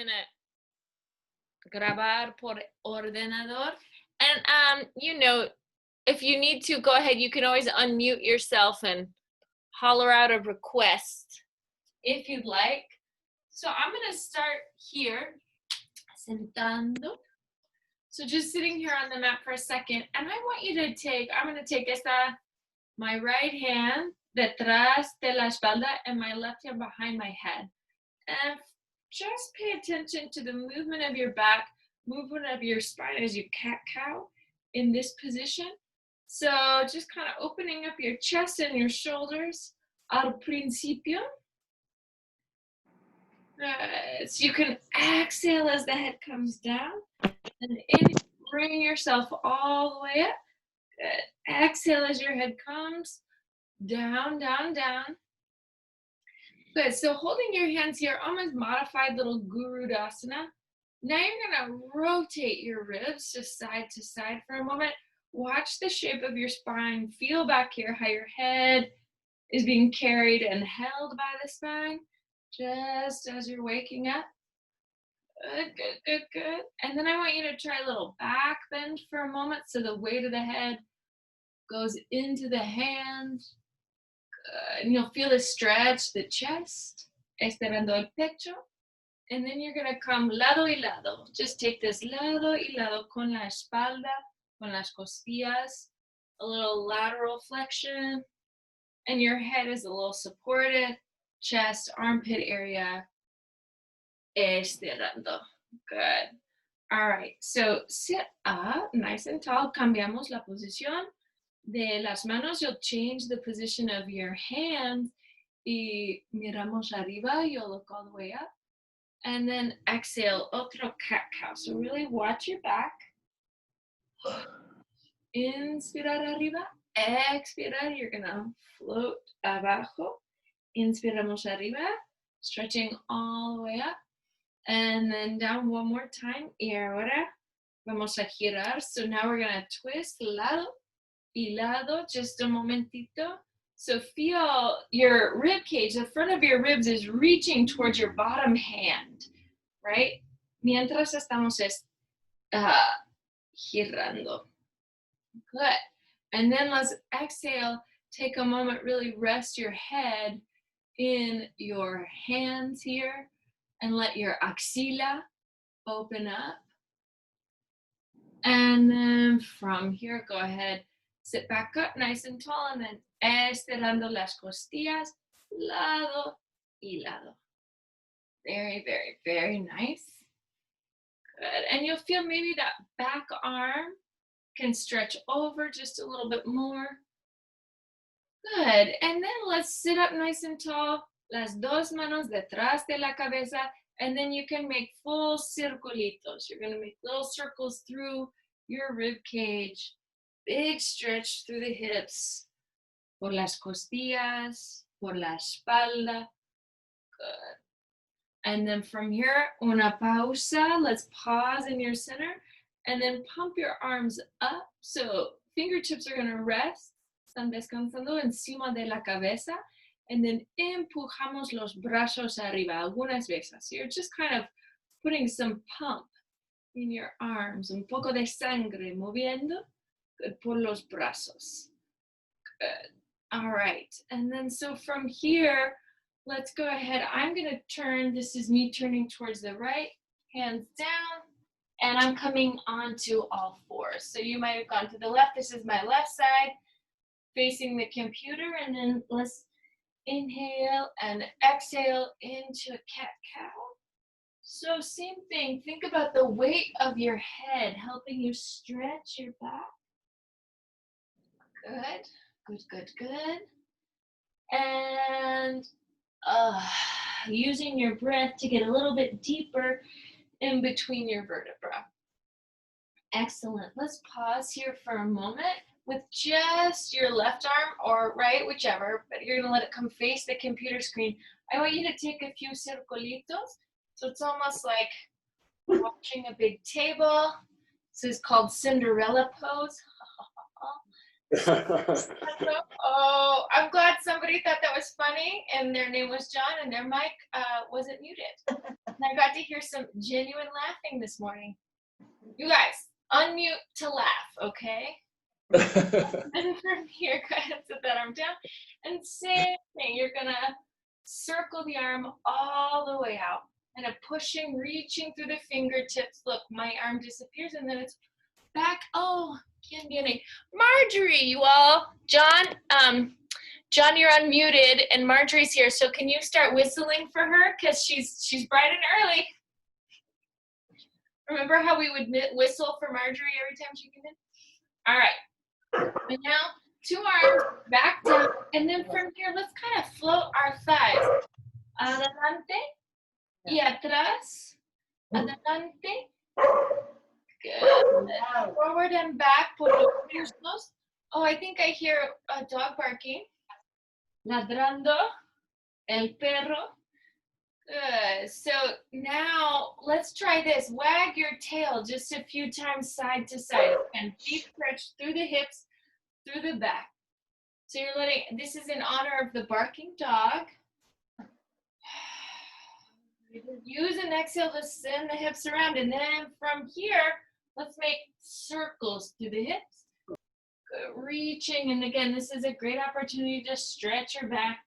gonna grabar por ordenador. And you know, if you need to, go ahead. You can always unmute yourself and holler out a request if you'd like. So I'm gonna start here, sentando. So just sitting here on the mat for a second, and I want you to take, I'm gonna take my right hand detrás de la espalda and my left hand behind my head. And just pay attention to the movement of your back, movement of your spine as you cat-cow in this position. So just kind of opening up your chest and your shoulders al principio. So you can exhale as the head comes down, and bring yourself all the way up. Good. Exhale as your head comes down, down, down. Good. So holding your hands here, almost modified little Gurudasana. Now you're gonna rotate your ribs just side to side for a moment. Watch the shape of your spine. Feel back here how your head is being carried and held by the spine just as you're waking up. Good, good, good, good. And then I want you to try a little back bend for a moment so the weight of the head goes into the hands. Good. And you'll feel the stretch, the chest, estirando el pecho. And then you're gonna come lado y lado. Just take this lado y lado con la espalda, con las costillas, a little lateral flexion. And your head is a little supported, chest, armpit area, estirando. Good. All right, so sit up, nice and tall. Cambiamos la posición de las manos. You'll change the position of your hands. Y miramos arriba. You'll look all the way up. And then exhale, otro cat-cow. So really watch your back. Inspirar arriba. Expirar, you're gonna float abajo. Inspiramos arriba, stretching all the way up. And then down one more time. Y ahora vamos a girar. So now we're gonna twist lado y lado, just a momentito. So feel your rib cage, the front of your ribs is reaching towards your bottom hand, right? Mientras estamos girando. Good. And then let's exhale. Take a moment, really rest your head in your hands here and let your axila open up. And then from here, go ahead, sit back up nice and tall, and then estirando las costillas, lado y lado. Very, very, very nice. Good. And you'll feel maybe that back arm can stretch over just a little bit more. Good. And then let's sit up nice and tall. Las dos manos detrás de la cabeza. And then you can make full circulitos. You're going to make little circles through your rib cage. Big stretch through the hips. Por las costillas. Por la espalda. Good. And then from here, una pausa. Let's pause in your center. And then pump your arms up. So fingertips are going to rest. Están descansando encima de la cabeza. And then empujamos los brazos arriba algunas veces. So you're just kind of putting some pump in your arms. Un poco de sangre moviendo. Good. Por los brazos. Good. All right. And then so from here, let's go ahead. I'm going to turn. This is me turning towards the right. Hands down. And I'm coming onto all fours. So you might have gone to the left. This is my left side facing the computer. And then let's inhale and exhale into a cat-cow. So same thing. Think about the weight of your head helping you stretch your back. Good. Good, good, good. And using your breath to get a little bit deeper in between your vertebra. Excellent. Let's pause here for a moment with just your left arm or right, whichever, but you're going to let it come face the computer screen. I want you to take a few circulitos. So it's almost like watching a big table. This is called Cinderella pose. Oh, I'm glad somebody thought that was funny and their name was John and their mic wasn't muted. And I got to hear some genuine laughing this morning. You guys, unmute to laugh, okay? And from here, go ahead and set that arm down. And same thing, you're gonna circle the arm all the way out. And pushing, reaching through the fingertips. Look, my arm disappears and then it's back. Oh, quien viene? Marjorie, you all. John, you're unmuted and Marjorie's here. So can you start whistling for her? Because she's bright and early. Remember how we would whistle for Marjorie every time she came in? All right. And now 2 arms back down. And then from here, let's kind of float our thighs. Adelante y atrás. Adelante. Good. Forward and back por los muslos. Oh, I think I hear a dog barking. Ladrando. El perro. Good. So now let's try this. Wag your tail just a few times side to side. And feet stretched through the hips, through the back. So you're letting, this is in honor of the barking dog. Use an exhale to send the hips around. And then from here, let's make circles through the hips. Good. Reaching. And again, this is a great opportunity to stretch your back.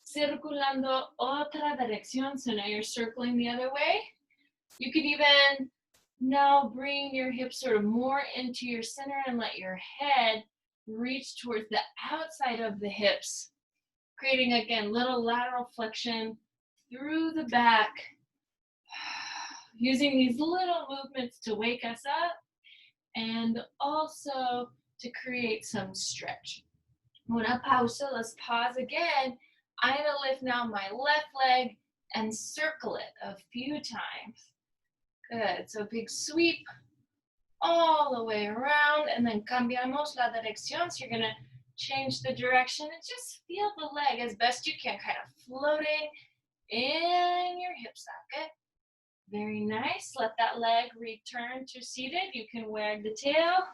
Circulando otra dirección. So now you're circling the other way. You could even now bring your hips sort of more into your center and let your head reach towards the outside of the hips, creating again little lateral flexion through the back, using these little movements to wake us up and also to create some stretch. Una pausa, let's pause again. I'm gonna lift now my left leg and circle it a few times. Good, so big sweep all the way around and then cambiamos la dirección. So you're gonna change the direction and just feel the leg as best you can, kind of floating in your hip socket. Very nice, let that leg return to seated. You can wag the tail a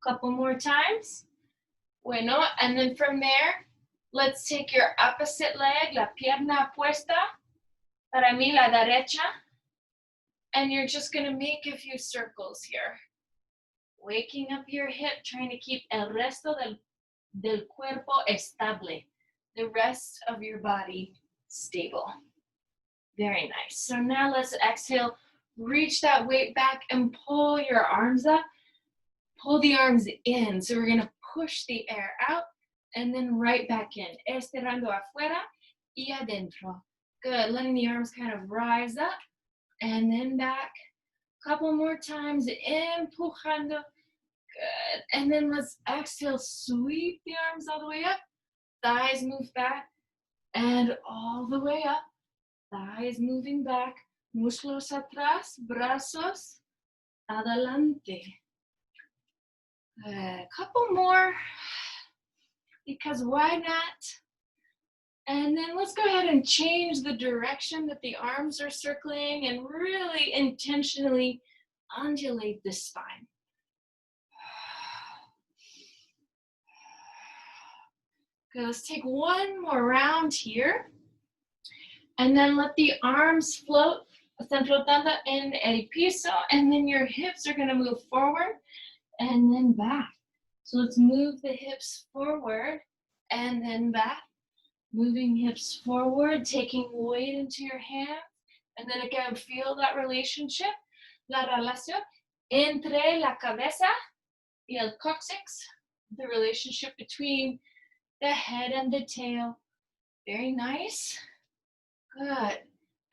couple more times. Bueno, and then from there, let's take your opposite leg, la pierna puesta, para mí la derecha, and you're just gonna make a few circles here. Waking up your hip, trying to keep el resto del cuerpo estable, the rest of your body stable. Very nice. So now let's exhale, reach that weight back and pull your arms up, pull the arms in. So we're gonna push the air out and then right back in. Estirando afuera y adentro. Good, letting the arms kind of rise up and then back. Couple more times, empujando. Good, and then let's exhale, sweep the arms all the way up. Thighs move back and all the way up. Thighs moving back. Muslos atrás, brazos adelante. A couple more, because why not? And then let's go ahead and change the direction that the arms are circling and really intentionally undulate the spine. Okay, let's take one more round here. And then let the arms float. Están flotando en el piso. And then your hips are gonna move forward and then back. So let's move the hips forward and then back. Moving hips forward, taking weight into your hands. And then again, feel that relationship, la relación entre la cabeza y el coccyx, the relationship between the head and the tail. Very nice. Good.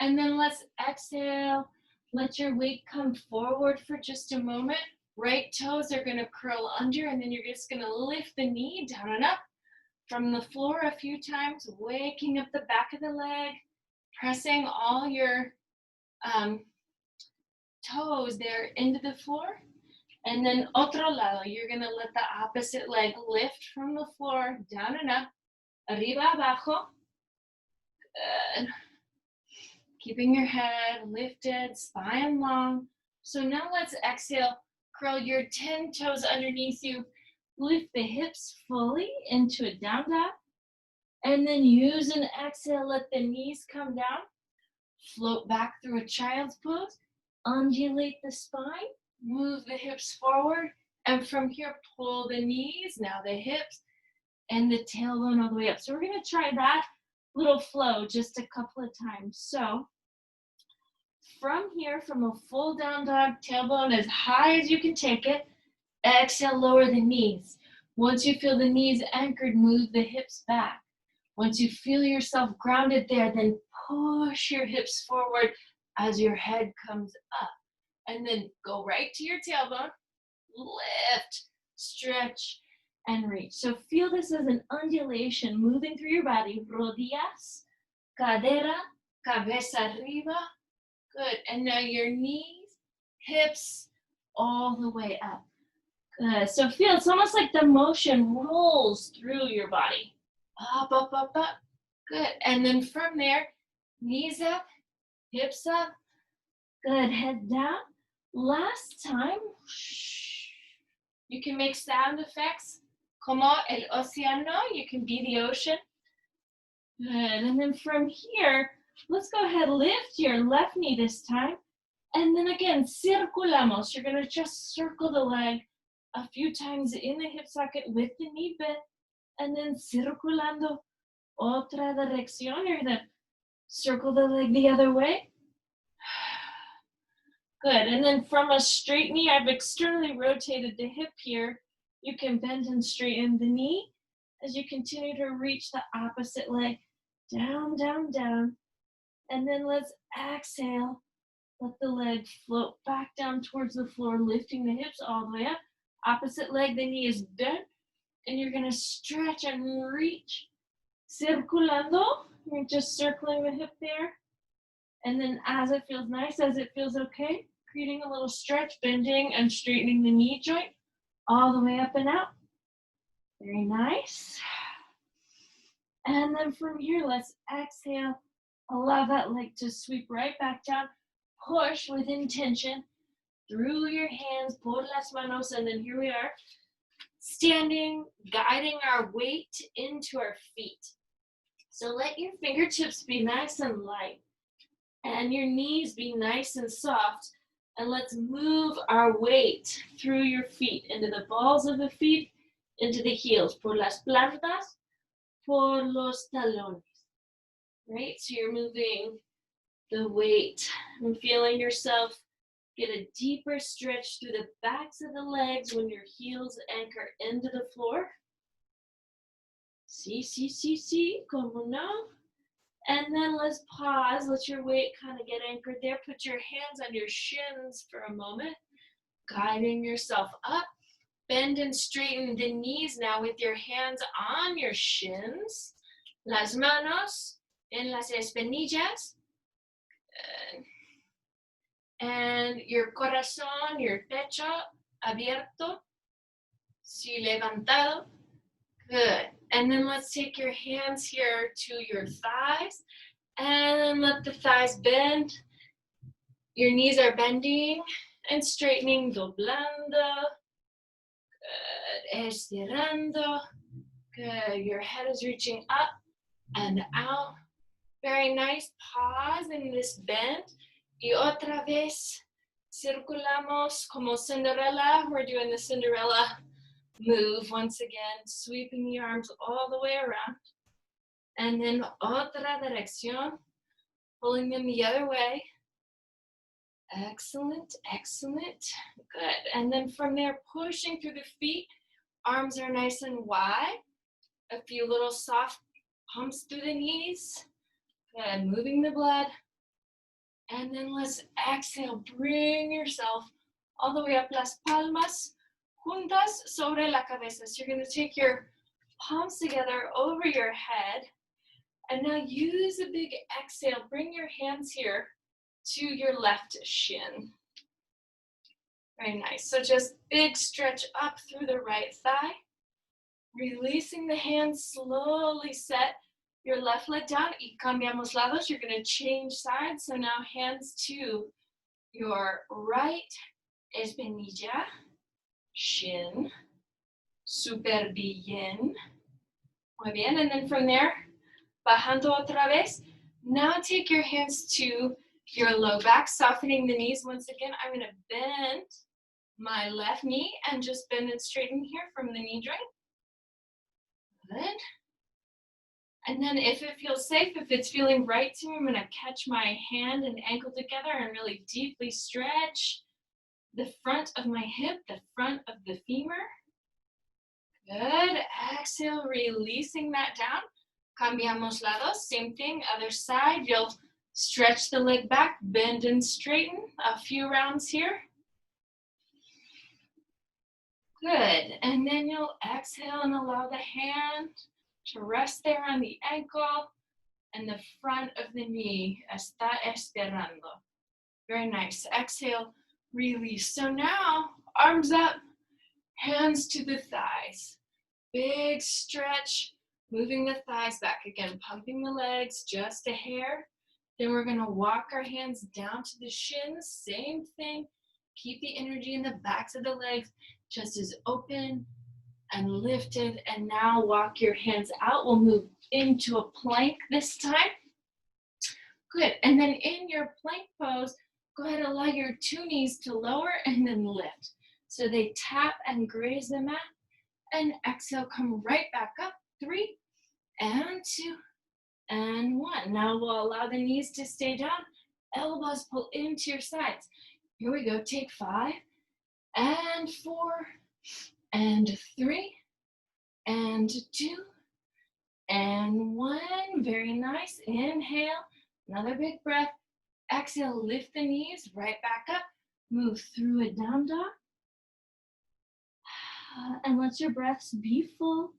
And then let's exhale. Let your weight come forward for just a moment. Right toes are gonna curl under and then you're just gonna lift the knee down and up from the floor a few times, waking up the back of the leg, pressing all your toes there into the floor. And then otro lado, you're gonna let the opposite leg lift from the floor, down and up, arriba, abajo. Good. Keeping your head lifted, spine long. So now let's exhale, curl your 10 toes underneath you, Lift the hips fully into a down dog. And then use an exhale, let the knees come down. Float back through a child's pose. Undulate the spine. Move the hips forward. And from here, pull the knees, now the hips, and the tailbone all the way up. So we're going to try that little flow just a couple of times. So from here, from a full down dog, tailbone as high as you can take it. Exhale, lower the knees. Once you feel the knees anchored, move the hips back. Once you feel yourself grounded there, then push your hips forward as your head comes up. And then go right to your tailbone. Lift, stretch, and reach. So feel this as an undulation moving through your body. Rodillas, cadera, cabeza arriba. Good. And now your knees, hips, all the way up. Good. So feel it's almost like the motion rolls through your body. Up, up, up, up. Good. And then from there, knees up, hips up. Good. Head down. Last time. You can make sound effects. Como el océano. You can be the ocean. Good. And then from here, let's go ahead, lift your left knee this time. And then again, circulamos. You're going to just circle the leg a few times in the hip socket with the knee bent. And then circulando otra dirección. You're going to circle the leg the other way. Good. And then from a straight knee, I've externally rotated the hip here. You can bend and straighten the knee as you continue to reach the opposite leg. Down, down, down. And then let's exhale. Let the leg float back down towards the floor, lifting the hips all the way up. Opposite leg, the knee is bent. And you're going to stretch and reach. Circulando. You're just circling the hip there. And then as it feels nice, as it feels okay, creating a little stretch, bending and straightening the knee joint all the way up and out. Very nice. And then from here, let's exhale. Allow that leg to sweep right back down. Push with intention through your hands, por las manos, and then here we are, standing, guiding our weight into our feet. So let your fingertips be nice and light, and your knees be nice and soft, and let's move our weight through your feet, into the balls of the feet, into the heels, por las plantas, por los talones. Right, so you're moving the weight and feeling yourself get a deeper stretch through the backs of the legs when your heels anchor into the floor. Sí, como no. And then let's pause, let your weight kind of get anchored there. Put your hands on your shins for a moment, guiding yourself up. Bend and straighten the knees now with your hands on your shins. Las manos en las espinillas. And your corazón, your pecho abierto, sí, levantado. Good. And then let's take your hands here to your thighs and let the thighs bend. Your knees are bending and straightening, doblando. Good. Estirando. Good. Your head is reaching up and out. Very nice. Pause in this bend. Y otra vez, circulamos como Cinderella. We're doing the Cinderella move once again, sweeping the arms all the way around. And then otra dirección, pulling them the other way. Excellent, excellent. Good. And then from there, pushing through the feet. Arms are nice and wide. A few little soft pumps through the knees. Good. Moving the blood. And then let's exhale. Bring yourself all the way up. Las palmas juntas sobre la cabeza. So you're going to take your palms together over your head. And now use a big exhale. Bring your hands here to your left shin. Very nice. So just big stretch up through the right thigh. Releasing the hands, slowly set your left leg down. Y cambiamos lados. You're going to change sides. So now hands to your right espinilla, shin. Super bien. Muy bien. And then from there, bajando otra vez. Now take your hands to your low back, softening the knees. Once again, I'm going to bend my left knee and just bend and straighten here from the knee joint. Good. And then if it feels safe, if it's feeling right to me, I'm going to catch my hand and ankle together and really deeply stretch the front of my hip, the front of the femur. Good. Exhale, releasing that down. Cambiamos lados. Same thing, other side. You'll stretch the leg back, bend and straighten. A few rounds here. Good. And then you'll exhale and allow the hand to rest there on the ankle and the front of the knee. Está estirando. Very nice. Exhale, release. So now, arms up, hands to the thighs. Big stretch, moving the thighs back. Again, pumping the legs just a hair. Then we're going to walk our hands down to the shins. Same thing. Keep the energy in the backs of the legs just as open and lifted. And now walk your hands out. We'll move into a plank this time. Good. And then in your plank pose, go ahead and allow your two knees to lower and then lift. So they tap and graze the mat. And exhale, come right back up. 3 and 2 and 1. Now we'll allow the knees to stay down. Elbows pull into your sides. Here we go. Take 5 and 4 and 3 and 2 and 1. Very nice. Inhale. Another big breath. Exhale, lift the knees right back up. Move through a down dog. And let your breaths be full.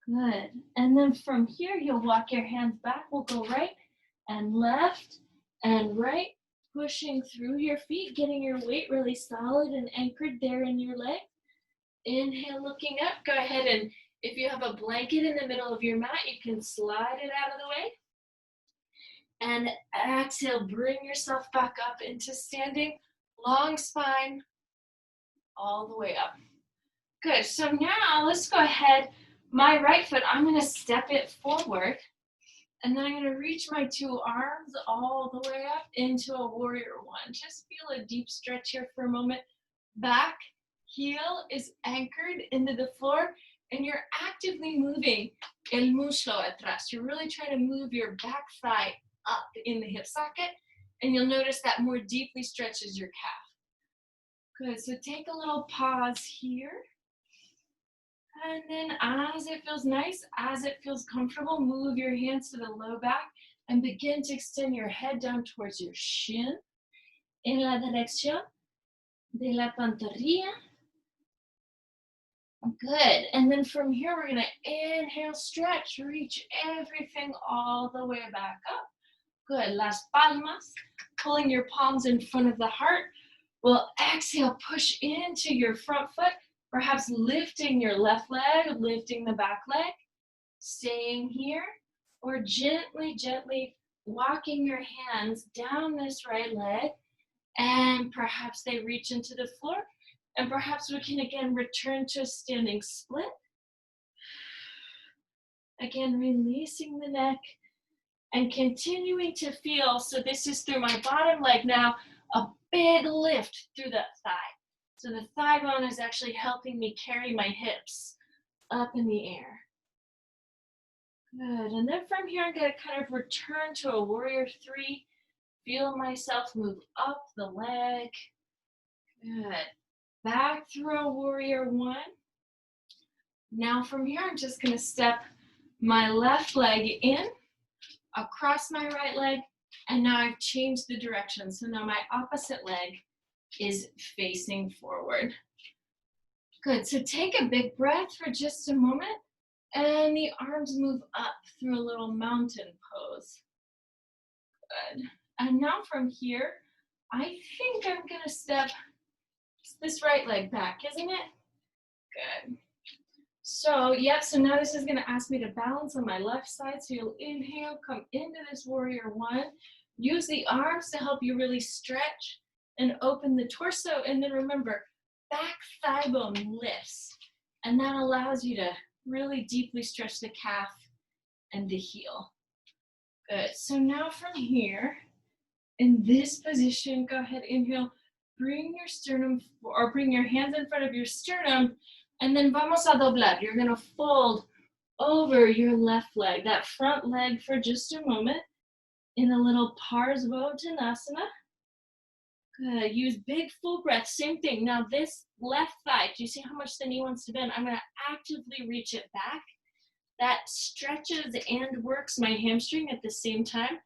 Good. And then from here, you'll walk your hands back. We'll go right and left and right, pushing through your feet, getting your weight really solid and anchored there in your leg. Inhale, looking up. Go ahead and if you have a blanket in the middle of your mat, you can slide it out of the way. And exhale, bring yourself back up into standing. Long spine, all the way up. Good. So now let's go ahead. My right foot, I'm going to step it forward. And then I'm going to reach my two arms all the way up into a warrior one. Just feel a deep stretch here for a moment. Back heel is anchored into the floor. And you're actively moving el muslo atrás. You're really trying to move your back thigh up in the hip socket. And you'll notice that more deeply stretches your calf. Good, so take a little pause here. And then as it feels nice, as it feels comfortable, move your hands to the low back and begin to extend your head down towards your shin. En la dirección de la pantorrilla. Good, and then from here, we're gonna inhale, stretch, reach everything all the way back up. Good, las palmas, pulling your palms in front of the heart. We'll exhale, push into your front foot, perhaps lifting your left leg, lifting the back leg, staying here, or gently, gently walking your hands down this right leg, and perhaps they reach into the floor. And perhaps we can again return to a standing split. Again, releasing the neck and continuing to feel, so this is through my bottom leg now, a big lift through the thigh. So the thigh bone is actually helping me carry my hips up in the air. Good, and then from here, I'm gonna kind of return to a warrior 3. Feel myself move up the leg. Good. Back through a warrior 1. Now from here, I'm just gonna step my left leg in, across my right leg, and now I've changed the direction. So now my opposite leg is facing forward. Good, so take a big breath for just a moment, and the arms move up through a little mountain pose. Good, and now from here, I think I'm gonna step this right leg back, isn't it? Good. So, yep, so now this is gonna ask me to balance on my left side. So you'll inhale, come into this warrior 1. Use the arms to help you really stretch and open the torso. And then remember, back thigh bone lifts, and that allows you to really deeply stretch the calf and the heel. Good. So now from here, in this position, go ahead, inhale, bring your sternum, or bring your hands in front of your sternum, and then vamos a doblar. You're gonna fold over your left leg, that front leg for just a moment, in a little Parsvottanasana. Good, use big full breath, same thing. Now this left thigh, do you see how much the knee wants to bend? I'm gonna actively reach it back. That stretches and works my hamstring at the same time,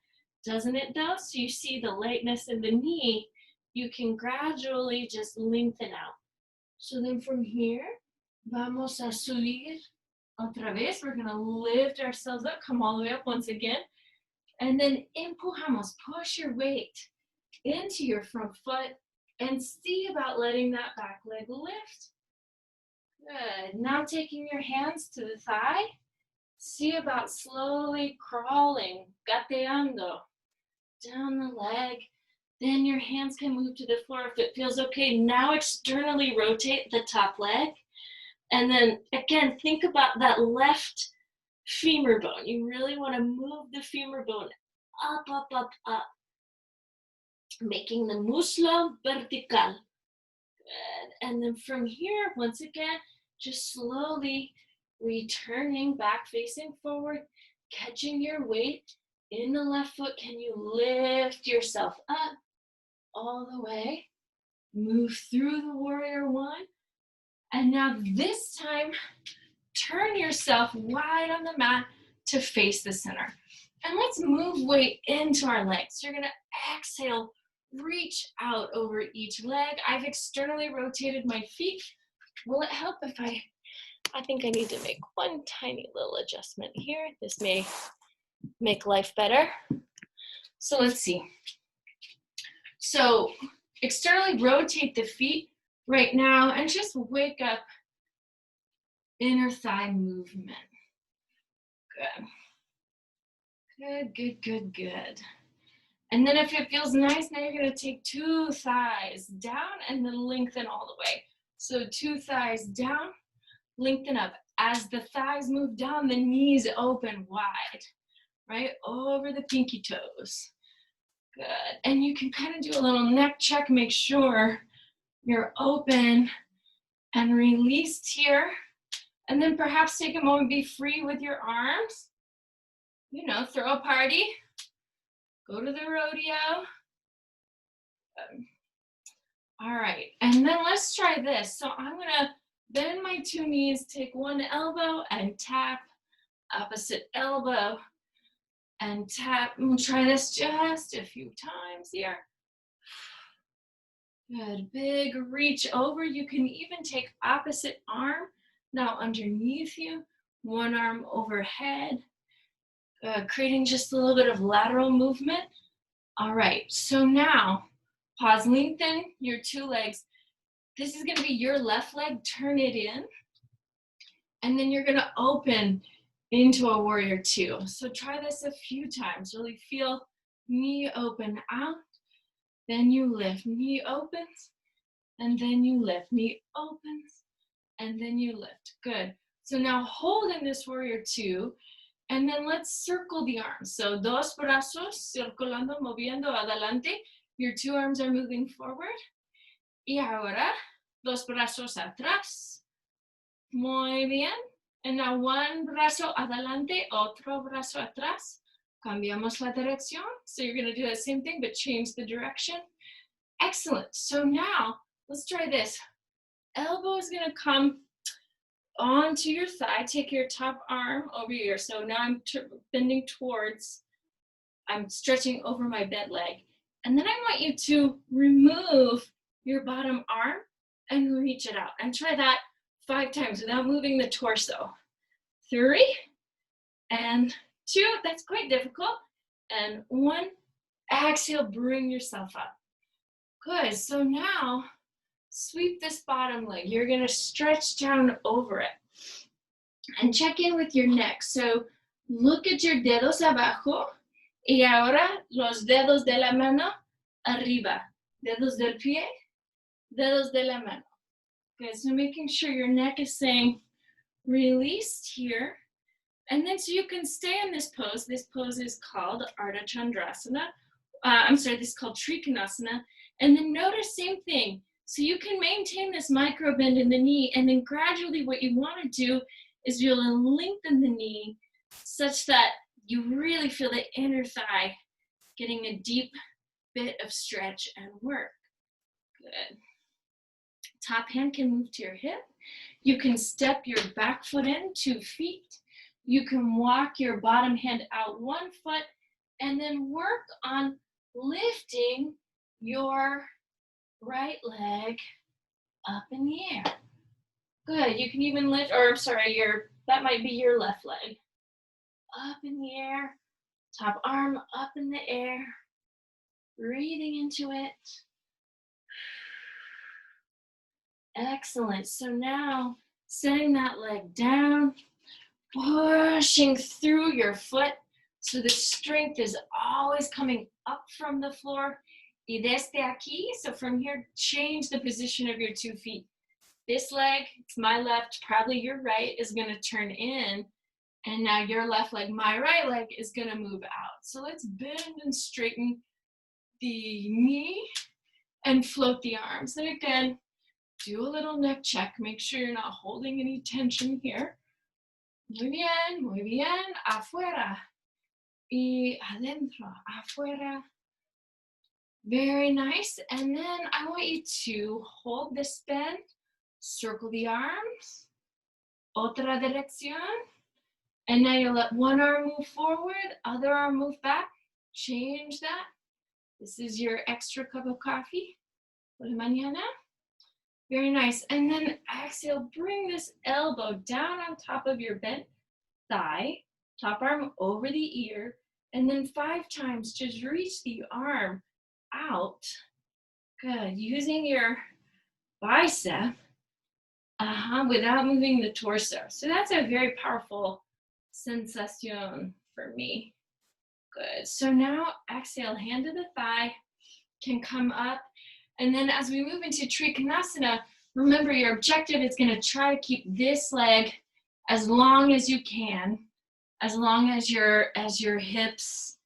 doesn't it though? So you see the lightness in the knee, you can gradually just lengthen out. So then from here, vamos a subir otra vez. We're gonna lift ourselves up, come all the way up once again. And then empujamos, push your weight into your front foot and see about letting that back leg lift. Good, now taking your hands to the thigh, see about slowly crawling, gateando, down the leg. Then your hands can move to the floor if it feels okay. Now externally rotate the top leg. And then again, think about that left femur bone. You really want to move the femur bone up, up, up, up. Making the muslo vertical. Good. And then from here, once again, just slowly returning back facing forward, catching your weight in the left foot. Can you lift yourself up all the way? Move through the warrior one. And now this time, turn yourself wide on the mat to face the center. And let's move weight into our legs. You're gonna exhale, reach out over each leg. I've externally rotated my feet. Will it help if I think I need to make one tiny little adjustment here. This may make life better. So let's see. So externally rotate the feet right now and just wake up inner thigh movement. Good. Good, good, good, good. And then if it feels nice, now you're gonna take two thighs down and then lengthen all the way. So two thighs down, lengthen up. As the thighs move down, the knees open wide, right? Over the pinky toes. Good. And you can kind of do a little neck check, make sure you're open and released here. And then perhaps take a moment, be free with your arms. You know, throw a party. Go to the rodeo. All right, and then let's try this. So I'm gonna bend my two knees, take one elbow and tap, opposite elbow and tap. We'll try this just a few times here. Good, big reach over. You can even take opposite arm now underneath you, one arm overhead, creating just a little bit of lateral movement. All right, so now pause, lengthen your two legs. This is gonna be your left leg, turn it in, and then you're gonna open into a warrior two. So try this a few times, really feel knee open out, then you lift, knee opens, and then you lift, knee opens, and then you lift. Good. So now hold in this warrior two, and then let's circle the arms. So dos brazos, circulando, moviendo adelante. Your two arms are moving forward. Y ahora, dos brazos atrás. Muy bien. And now one brazo adelante, otro brazo atrás. Cambiamos la dirección. So you're gonna do the same thing, but change the direction. Excellent. So now, let's try this. Elbow is gonna come onto your thigh. Take your top arm over here. So now I'm bending towards, I'm stretching over my bent leg. And then I want you to remove your bottom arm and reach it out. And try that 5 times without moving the torso. 3 and 2, that's quite difficult. And 1, exhale, bring yourself up. Good, so now sweep this bottom leg. You're gonna stretch down over it. And check in with your neck. So look at your dedos abajo. Y ahora los dedos de la mano arriba. Dedos del pie, dedos de la mano. Good, so making sure your neck is staying released here. And then so you can stay in this pose. This pose is called Ardha Chandrasana. This is called Trikonasana. And then notice same thing. So you can maintain this micro bend in the knee, and then gradually what you want to do is you'll lengthen the knee such that you really feel the inner thigh getting a deep bit of stretch and work. Good. Top hand can move to your hip. You can step your back foot in 2 feet. You can walk your bottom hand out 1 foot and then work on lifting your right leg up in the air. Good, you can even lift, that might be your left leg. Up in the air, top arm up in the air, breathing into it. Excellent, so now setting that leg down, pushing through your foot so the strength is always coming up from the floor. Y desde aquí, so from here, change the position of your 2 feet. This leg, it's my left, probably your right, is gonna turn in, and now your left leg, my right leg, is gonna move out. So let's bend and straighten the knee and float the arms. And again, do a little neck check. Make sure you're not holding any tension here. Muy bien, muy bien. Afuera y adentro, afuera. Very nice. And then I want you to hold this bend, circle the arms, otra dirección. And now you'll let one arm move forward, other arm move back. Change that. This is your extra cup of coffee for la mañana. Very nice. And then exhale, bring this elbow down on top of your bent thigh, top arm over the ear, and then 5 times just reach the arm out. Good. Using your bicep without moving the torso. So that's a very powerful sensation for me. Good. So now exhale, hand to the thigh, can come up. And then as we move into Trikonasana, remember your objective is going to try to keep this leg as long as you can, as long as your hips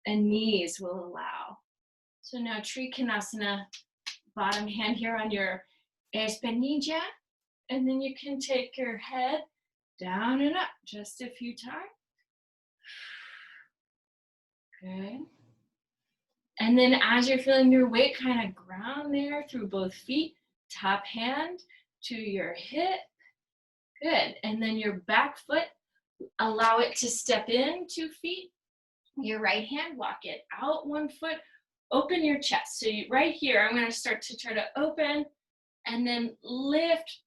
and knees will allow. So now Trikonasana, bottom hand here on your espinilla, and then you can take your head down and up just a few times. Good. And then as you're feeling your weight kind of ground there through both feet, top hand to your hip. Good. And then your back foot, allow it to step in 2 feet. Your right hand, walk it out 1 foot. Open your chest. So right here, I'm going to start to try to open and then lift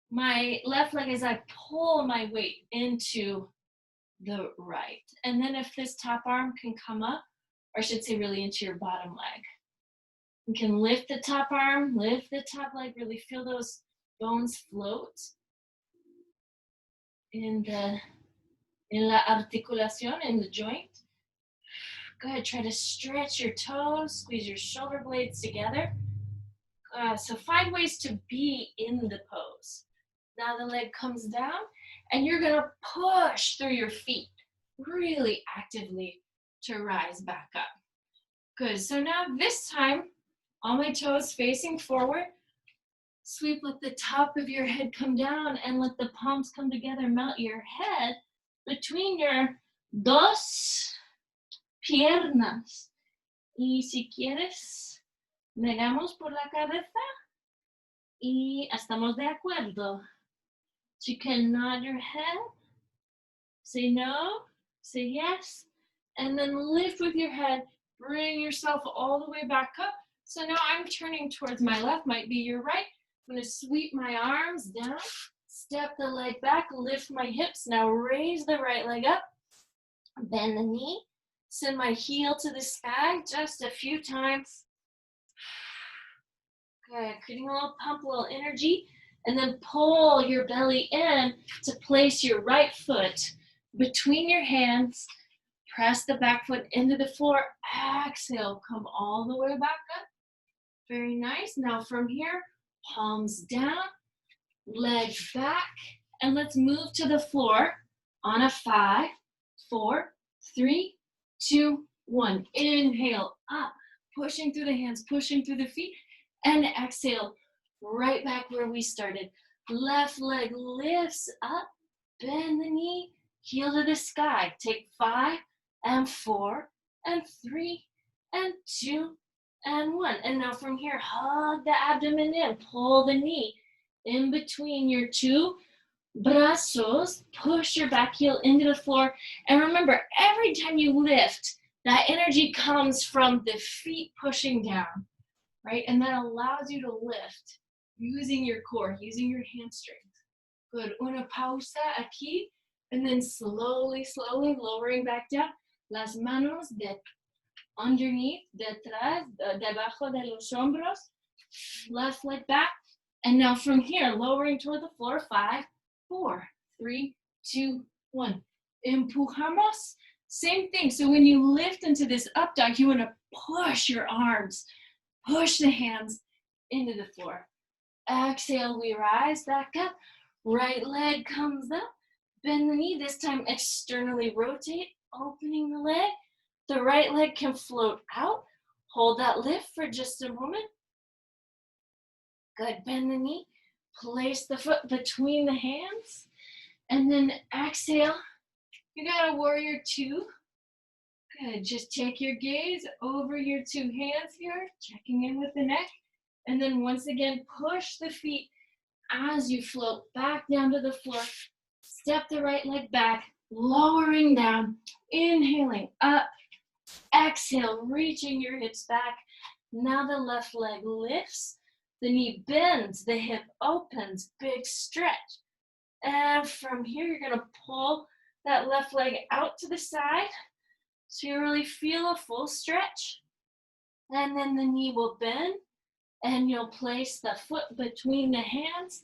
my left leg as I pull my weight into the right. And then if this top arm can come up, or I should say really into your bottom leg. You can lift the top arm, lift the top leg, really feel those bones float in la articulación, in the joint. Good, try to stretch your toes, squeeze your shoulder blades together. So find ways to be in the pose. Now the leg comes down and you're gonna push through your feet really actively to rise back up. Good, so now this time, all my toes facing forward. Sweep, let the top of your head come down and let the palms come together. Melt your head between your dos piernas. Y si quieres, negamos por la cabeza y estamos de acuerdo. So you can nod your head, say no, say yes, and then lift with your head. Bring yourself all the way back up. So now I'm turning towards my left, might be your right. I'm going to sweep my arms down, step the leg back, lift my hips. Now raise the right leg up, bend the knee, send my heel to the sky just a few times. Good, creating a little pump, a little energy, and then pull your belly in to place your right foot between your hands. Press the back foot into the floor. Exhale, come all the way back up. Very nice. Now from here, palms down. legs back, and let's move to the floor on a 5, 4, 3, 2, 1. Inhale, up, pushing through the hands, pushing through the feet, and exhale, right back where we started. Left leg lifts up, bend the knee, heel to the sky. Take 5 and 4 and 3 and 2 and 1. And now from here, hug the abdomen in, pull the knee in between your two brazos, push your back heel into the floor. And remember, every time you lift, that energy comes from the feet pushing down, right? And that allows you to lift using your core, using your hamstrings. Good. Una pausa aquí. And then slowly, slowly lowering back down. Las manos underneath, detrás, debajo de los hombros. Left leg back. And now from here, lowering toward the floor. 5, 4, 3, 2, 1. Empujamos. Same thing. So when you lift into this up dog, you want to push your arms, push the hands into the floor. Exhale, we rise back up. Right leg comes up. Bend the knee. This time externally rotate, opening the leg. The right leg can float out. Hold that lift for just a moment. Good. Bend the knee. Place the foot between the hands. And then exhale. You got a warrior 2. Good. Just take your gaze over your 2 hands here, checking in with the neck. And then once again, push the feet as you float back down to the floor. Step the right leg back, lowering down, inhaling up. Exhale, reaching your hips back. Now the left leg lifts. The knee bends, the hip opens, big stretch. And from here, you're going to pull that left leg out to the side. So you really feel a full stretch. And then the knee will bend. And you'll place the foot between the hands.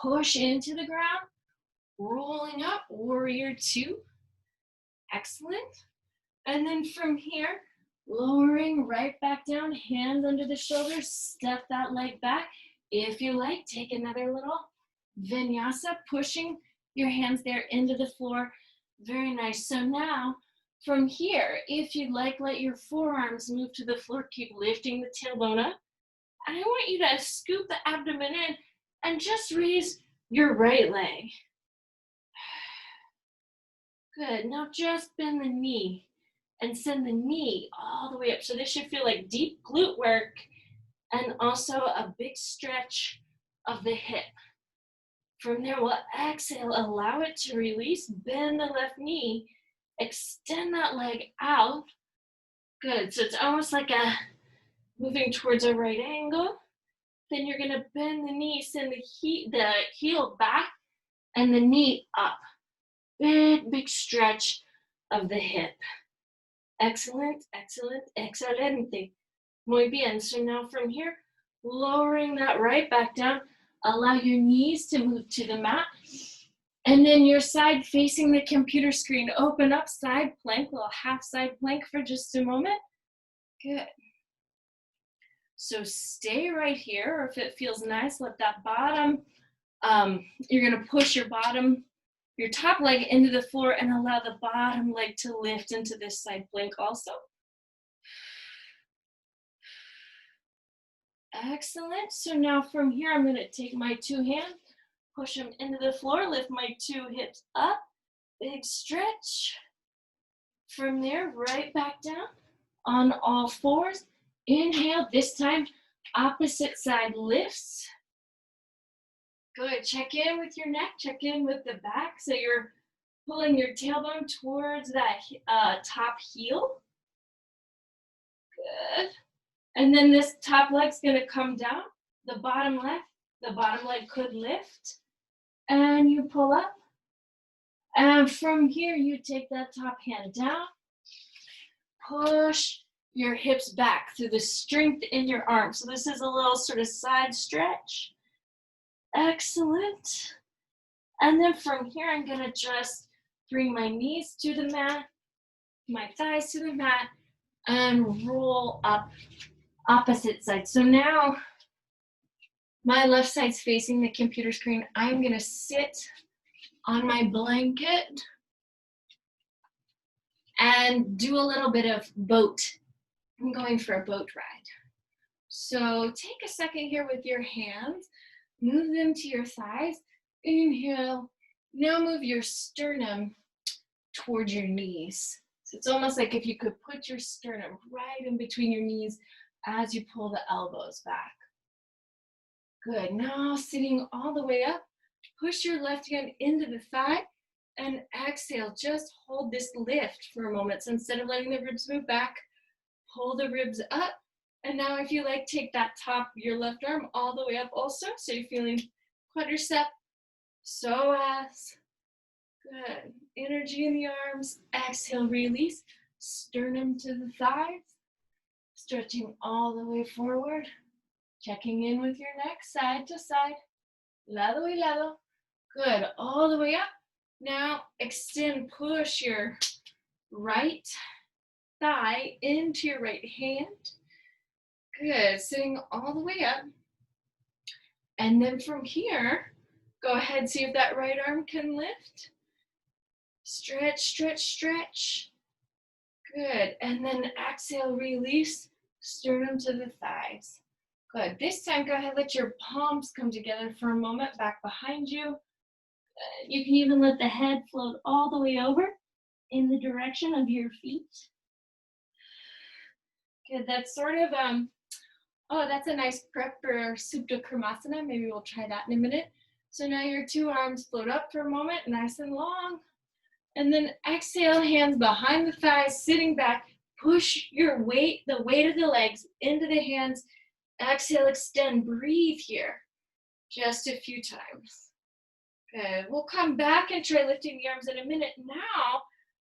Push into the ground. Rolling up, warrior 2. Excellent. And then from here, lowering right back down, hands under the shoulders, step that leg back. If you like, take another little vinyasa, pushing your hands there into the floor. Very nice. So now, from here, if you'd like, let your forearms move to the floor. Keep lifting the tailbone up. And I want you to scoop the abdomen in and just raise your right leg. Good. Now just bend the knee and send the knee all the way up. So this should feel like deep glute work and also a big stretch of the hip. From there, we'll exhale, allow it to release, bend the left knee, extend that leg out. Good. So it's almost like moving towards a right angle. Then you're going to bend the knee, send the heel back and the knee up. Big, big stretch of the hip. Excellent, excellent, excelente. Muy bien. So now from here, lowering that right back down, allow your knees to move to the mat. And then your side facing the computer screen, open up, side plank, little half side plank for just a moment. Good. So stay right here, or if it feels nice, let that bottom, you're gonna push your top leg into the floor and allow the bottom leg to lift into this side plank also. Excellent. So now from here, I'm gonna take my 2 hands, push them into the floor, lift my 2 hips up, big stretch. From there, right back down on all 4s. Inhale, this time, opposite side lifts. Good, check in with your neck, check in with the back. So you're pulling your tailbone towards that top heel. Good. And then this top leg's gonna come down, the bottom leg could lift. And you pull up. And from here, you take that top hand down, push your hips back through the strength in your arms. So this is a little sort of side stretch. Excellent. And then from here, I'm gonna just bring my knees to the mat, my thighs to the mat, and roll up opposite side. So now My left side's facing the computer screen. I'm gonna sit on my blanket and do a little bit of boat. I'm going for a boat ride. So take a second here with your hands, move them to your thighs, inhale. Now move your sternum towards your knees. So it's almost like if you could put your sternum right in between your knees as you pull the elbows back. Good, now sitting all the way up, push your left hand into the thigh and exhale, just hold this lift for a moment. So instead of letting the ribs move back, pull the ribs up. And now if you like, take that top of your left arm all the way up also. So you're feeling quadricep, psoas. Good, energy in the arms. Exhale, release, sternum to the thighs. Stretching all the way forward. Checking in with your neck, side to side, lado y lado. Good, all the way up. Now extend, push your right thigh into your right hand. Good, sitting all the way up. And then from here, go ahead, see if that right arm can lift. Stretch, stretch, stretch. Good, and then exhale, release, sternum to the thighs. Good, this time go ahead, let your palms come together for a moment, back behind you. You can even let the head float all the way over in the direction of your feet. Good, that's sort of, oh, that's a nice prep for Supta Karmasana. Maybe we'll try that in a minute. So now your two arms float up for a moment, nice and long. And then exhale, hands behind the thighs, sitting back. Push your weight, the weight of the legs into the hands. Exhale, extend, breathe here. Just a few times. Good, we'll come back and try lifting the arms in a minute. Now,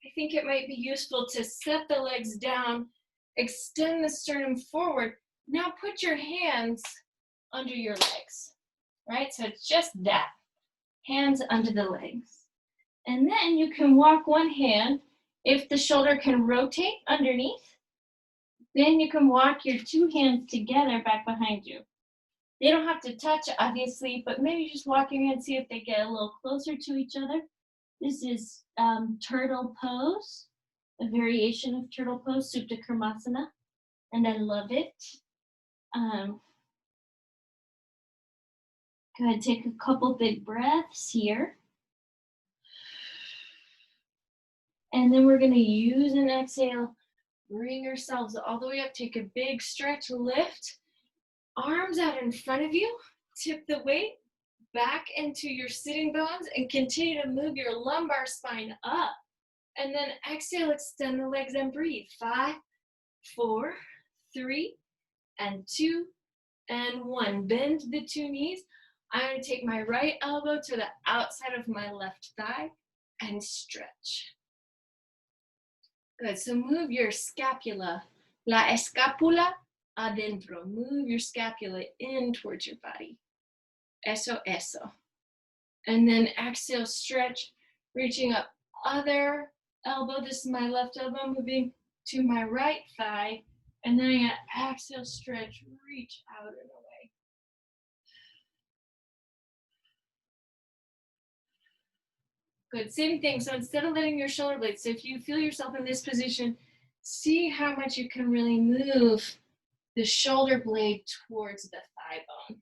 I think it might be useful to set the legs down, extend the sternum forward. Now put your hands under your legs, right? So it's just that, hands under the legs. And then you can walk one hand, if the shoulder can rotate underneath, then you can walk your two hands together back behind you. They don't have to touch, obviously, but maybe just walk your hands, see if they get a little closer to each other. This is turtle pose, a variation of turtle pose, Supta Karmasana, and I love it. Go ahead, take a couple big breaths here. And then we're gonna use an exhale, bring ourselves all the way up, take a big stretch, lift, arms out in front of you, tip the weight back into your sitting bones and continue to move your lumbar spine up. And then exhale, extend the legs and breathe. 5, 4, 3, and 2, and 1. Bend the two knees. I'm gonna take my right elbow to the outside of my left thigh and stretch. Good, so move your scapula, la escapula adentro. Move your scapula in towards your body. Eso, eso. And then exhale, stretch, reaching up other elbow. This is my left elbow, moving to my right thigh. And then I'm gonna exhale, stretch, reach out and away. Good, same thing. So instead of letting your shoulder blades, so if you feel yourself in this position, see how much you can really move the shoulder blade towards the thigh bone.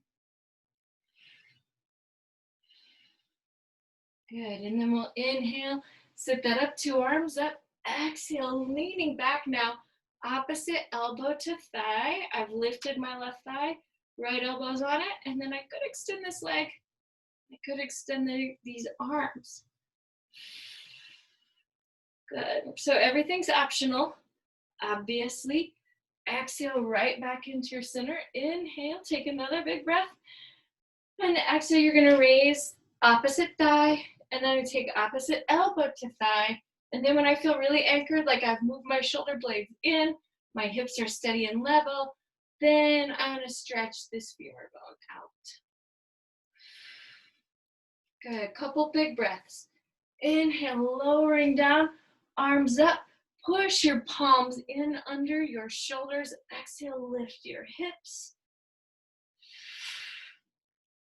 Good, and then we'll inhale, sit that up, two arms up, exhale, leaning back now, opposite elbow to thigh. I've lifted my left thigh, right elbow's on it, and then I could extend this leg. I could extend these arms. Good, so everything's optional, obviously. Exhale right back into your center. Inhale, take another big breath. And exhale, you're gonna raise opposite thigh, and then I take opposite elbow to thigh. And then when I feel really anchored, like I've moved my shoulder blades in, my hips are steady and level, then I'm gonna stretch this femur bone out. Good, couple big breaths. Inhale, lowering down, arms up. Push your palms in under your shoulders. Exhale, lift your hips.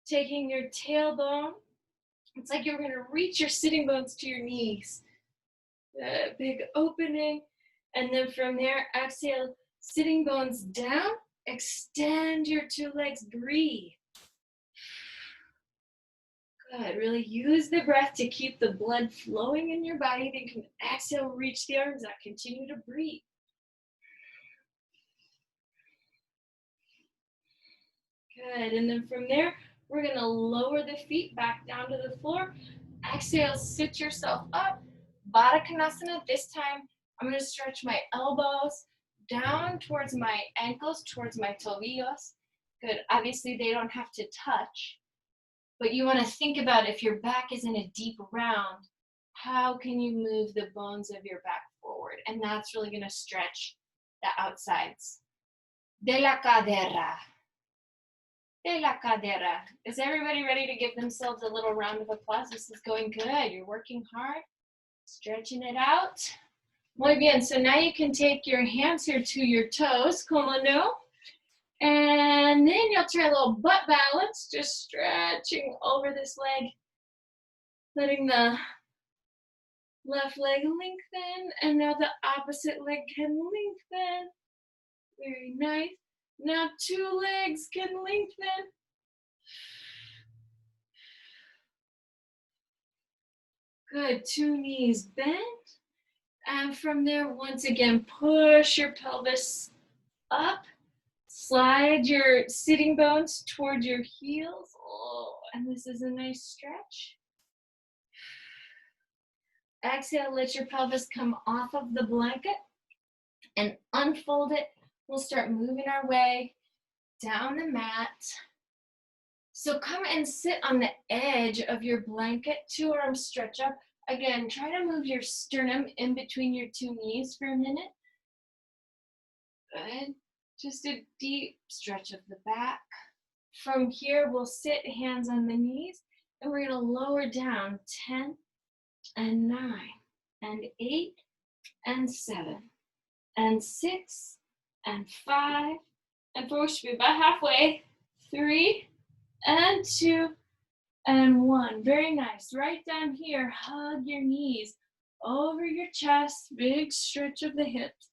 taking your tailbone. It's like you're going to reach your sitting bones to your knees. Big opening. And then from there, exhale, sitting bones down. Extend your two legs. Breathe. Good. Really use the breath to keep the blood flowing in your body. Then you can exhale, reach the arms out. Continue to breathe. Good. And then from there, we're going to lower the feet back down to the floor. Exhale, sit yourself up. Baddha Konasana. This time, I'm going to stretch my elbows down towards my ankles, towards my tobillos. Good. Obviously, they don't have to touch. But you want to think about if your back is in a deep round, how can you move the bones of your back forward? And that's really going to stretch the outsides. De la cadera. De la cadera. Is everybody ready to give themselves a little round of applause? This is going good. You're working hard, stretching it out. Muy bien. So now you can take your hands here to your toes, como no? And then you'll try a little butt balance, just stretching over this leg, letting the left leg lengthen, and now the opposite leg can lengthen. Very nice. Now two legs can lengthen. Good, two knees bent. And from there, once again, push your pelvis up. Slide your sitting bones toward your heels. Oh, and this is a nice stretch. Exhale, let your pelvis come off of the blanket and unfold it. We'll start moving our way down the mat. So come and sit on the edge of your blanket, two arms stretch up. Again, try to move your sternum in between your two knees for a minute. Good. Just a deep stretch of the back. From here, we'll sit hands on the knees, and we're going to lower down 10 and 9 and 8 and 7 and 6 and 5 and 4. We should be about halfway. 3 and 2 and 1. Very nice. Right down here, hug your knees over your chest. Big stretch of the hips.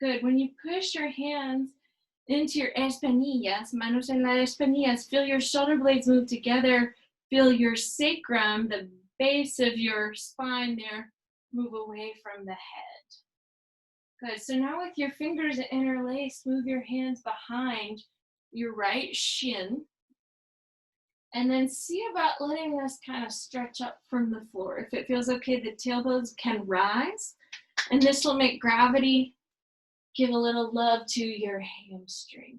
Good. When you push your hands into your espinillas, manos en las espinillas, feel your shoulder blades move together. Feel your sacrum, the base of your spine there, move away from the head. Good. So now with your fingers interlaced, move your hands behind your right shin. And then see about letting this kind of stretch up from the floor. If it feels okay, the tailbones can rise. And this will make gravity give a little love to your hamstring.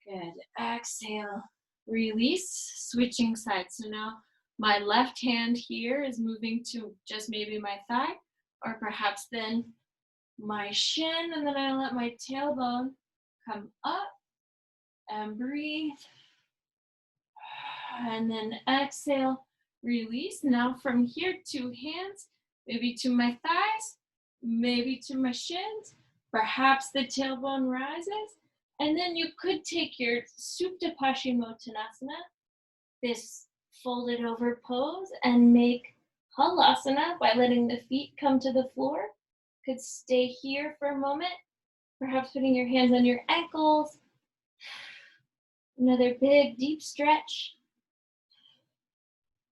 Good. Exhale, release, switching sides. So now my left hand here is moving to just maybe my thigh, or perhaps then my shin, and then I let my tailbone come up and breathe. And then exhale, release. Now from here, two hands, maybe to my thighs, maybe to my shins. Perhaps the tailbone rises, and then you could take your Supta Paschimottanasana, this folded over pose, and make Halasana by letting the feet come to the floor. Could stay here for a moment, perhaps putting your hands on your ankles. Another big, deep stretch.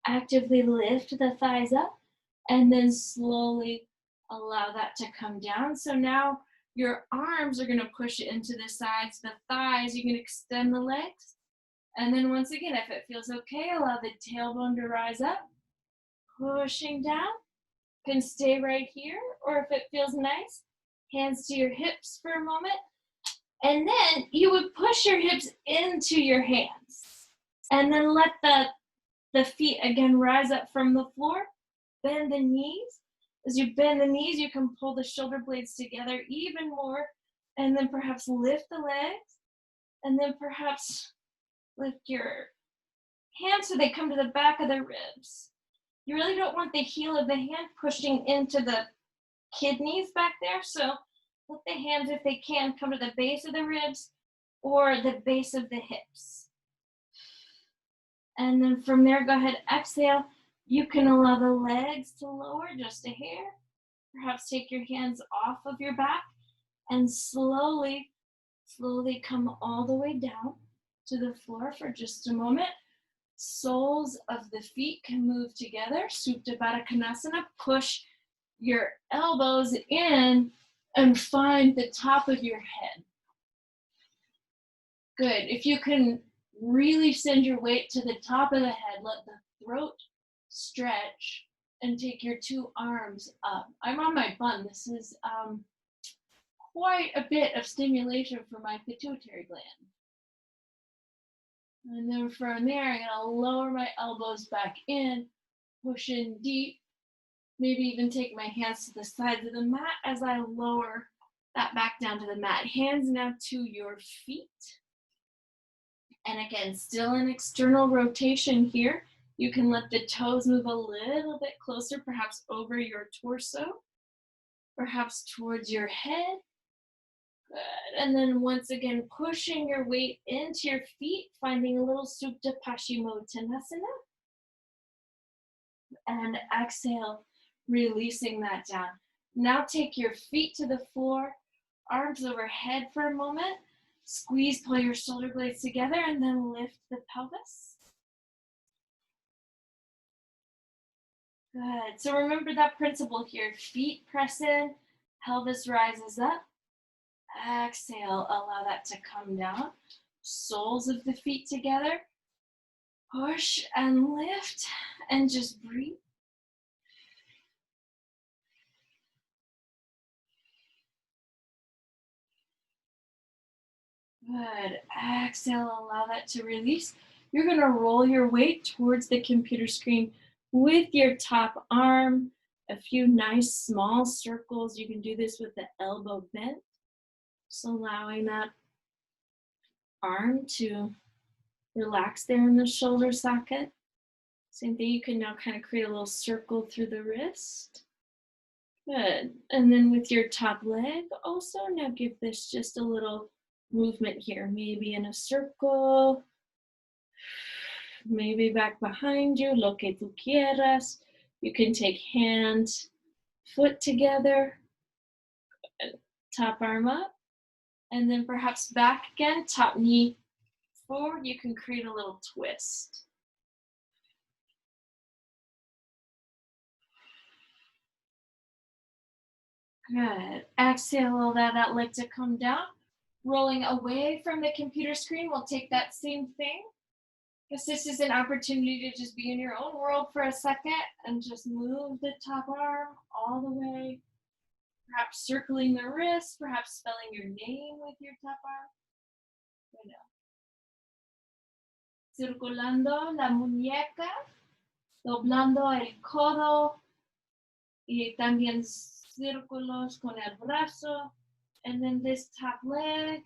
Actively lift the thighs up, and then slowly allow that to come down. So now your arms are going to push it into the sides, the thighs, you can extend the legs. And then once again, if it feels okay, allow the tailbone to rise up, pushing down. Can stay right here, or if it feels nice, hands to your hips for a moment. And then you would push your hips into your hands. And then let the feet again rise up from the floor. Bend the knees. As you bend the knees, you can pull the shoulder blades together even more, and then perhaps lift the legs, and then perhaps lift your hands so they come to the back of the ribs. You really don't want the heel of the hand pushing into the kidneys back there, so let the hands, if they can, come to the base of the ribs, or the base of the hips. And then from there, go ahead, exhale. You can allow the legs to lower just a hair. Perhaps take your hands off of your back and slowly, slowly come all the way down to the floor for just a moment. Soles of the feet can move together. Supta Baddha Konasana. Push your elbows in and find the top of your head. Good. If you can really send your weight to the top of the head, let the throat stretch and take your two arms up. I'm on my bun. This is quite a bit of stimulation for my pituitary gland. And then from there, I'm gonna lower my elbows back in, push in deep, maybe even take my hands to the sides of the mat as I lower that back down to the mat. Hands now to your feet. And again, still an external rotation here. You can let the toes move a little bit closer, perhaps over your torso, perhaps towards your head. Good. And then once again, pushing your weight into your feet, finding a little Supta Paschimottanasana. And exhale, releasing that down. Now take your feet to the floor, arms overhead for a moment. Squeeze, pull your shoulder blades together, and then lift the pelvis. Good. So remember that principle here. Feet press in, pelvis rises up. Exhale, allow that to come down. Soles of the feet together. Push and lift, and just breathe. Good. Exhale, allow that to release. You're going to roll your weight towards the computer screen with your top arm. A few nice small circles. You can do this with the elbow bent. Just allowing that arm to relax there in the shoulder socket. Same thing, you can now kind of create a little circle through the wrist. Good. And then with your top leg also, now give this just a little movement here, maybe in a circle, maybe back behind you, lo que tú quieras. You can take hand, foot together, top arm up, and then perhaps back again, top knee forward. You can create a little twist. Good. Exhale, allow that leg to come down. Rolling away from the computer screen, we'll take that same thing. Because this is an opportunity to just be in your own world for a second and just move the top arm all the way. Perhaps circling the wrist, perhaps spelling your name with your top arm. Circulando la muñeca, doblando el codo, y también círculos con el brazo. And then this top leg.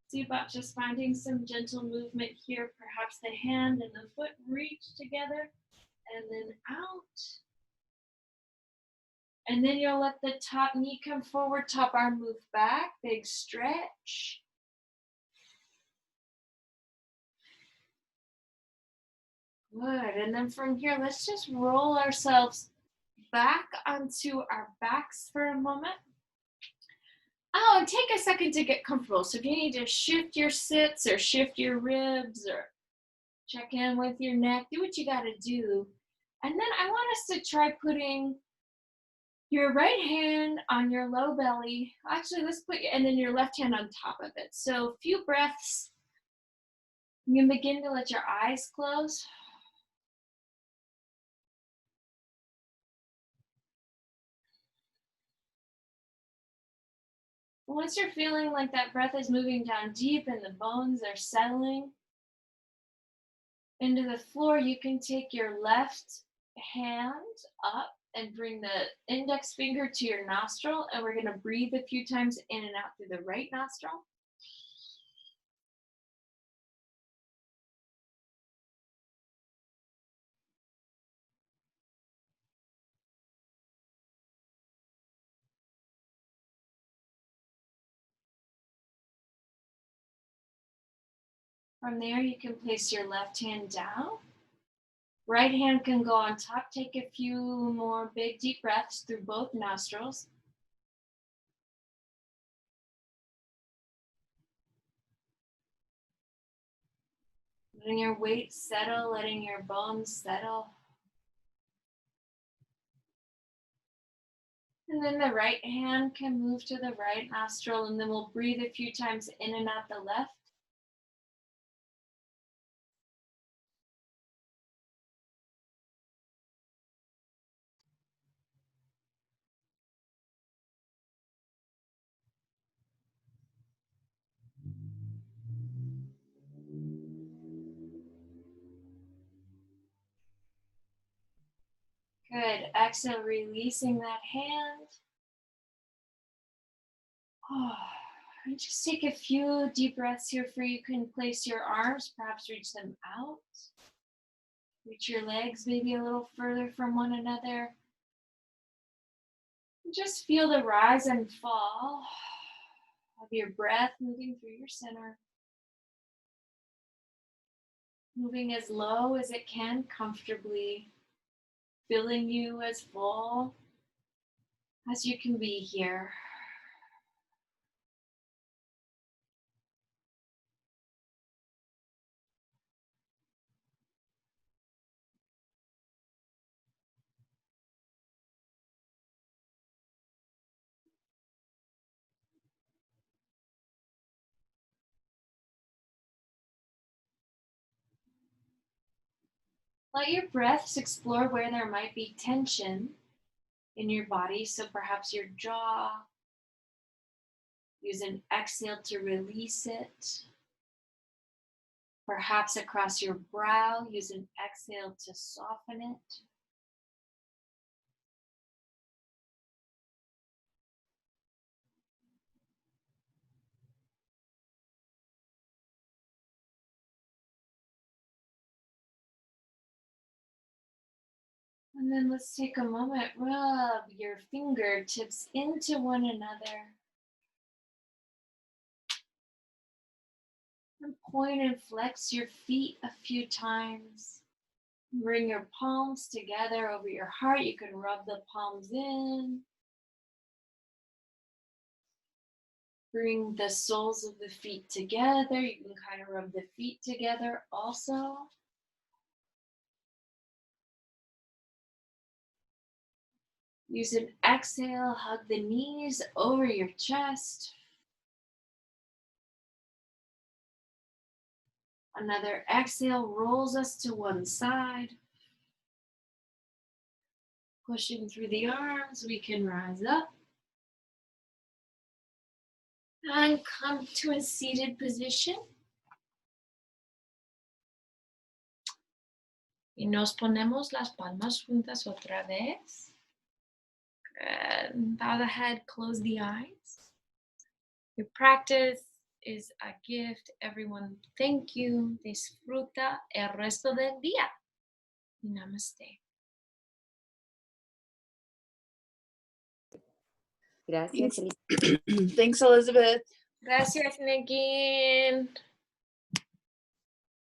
See about just finding some gentle movement here. Perhaps the hand and the foot reach together and then out. And then you'll let the top knee come forward, top arm move back, big stretch. Good. And then from here, let's just roll ourselves back onto our backs for a moment. Oh, and take a second to get comfortable. So if you need to shift your sits or shift your ribs or check in with your neck, do what you got to do. And then I want us to try putting your right hand on your low belly. Actually, let's put, and then your left hand on top of it. So a few breaths. You can begin to let your eyes close. Once you're feeling like that breath is moving down deep and the bones are settling into the floor, you can take your left hand up and bring the index finger to your nostril, and we're going to breathe a few times in and out through the right nostril. From there, you can place your left hand down. Right hand can go on top. Take a few more big, deep breaths through both nostrils. Letting your weight settle, letting your bones settle. And then the right hand can move to the right nostril, and then we'll breathe a few times in and out the left. Good. Exhale, releasing that hand. Oh, and just take a few deep breaths here for you can place your arms, perhaps reach them out. Reach your legs maybe a little further from one another. And just feel the rise and fall of your breath moving through your center. Moving as low as it can comfortably, filling you as full as you can be here. Let your breaths explore where there might be tension in your body. So perhaps your jaw. Use an exhale to release it. Perhaps across your brow, use an exhale to soften it. And then let's take a moment, rub your fingertips into one another. And point and flex your feet a few times. Bring your palms together over your heart. You can rub the palms in. Bring the soles of the feet together. You can kind of rub the feet together also. Use an exhale, hug the knees over your chest. Another exhale rolls us to one side. Pushing through the arms, we can rise up. And come to a seated position. Y nos ponemos las palmas juntas otra vez. Good. Bow the head, close the eyes. Your practice is a gift. Everyone, thank you. Disfruta el resto del día. Namaste. Gracias. Thanks, Elizabeth. Gracias, Negin.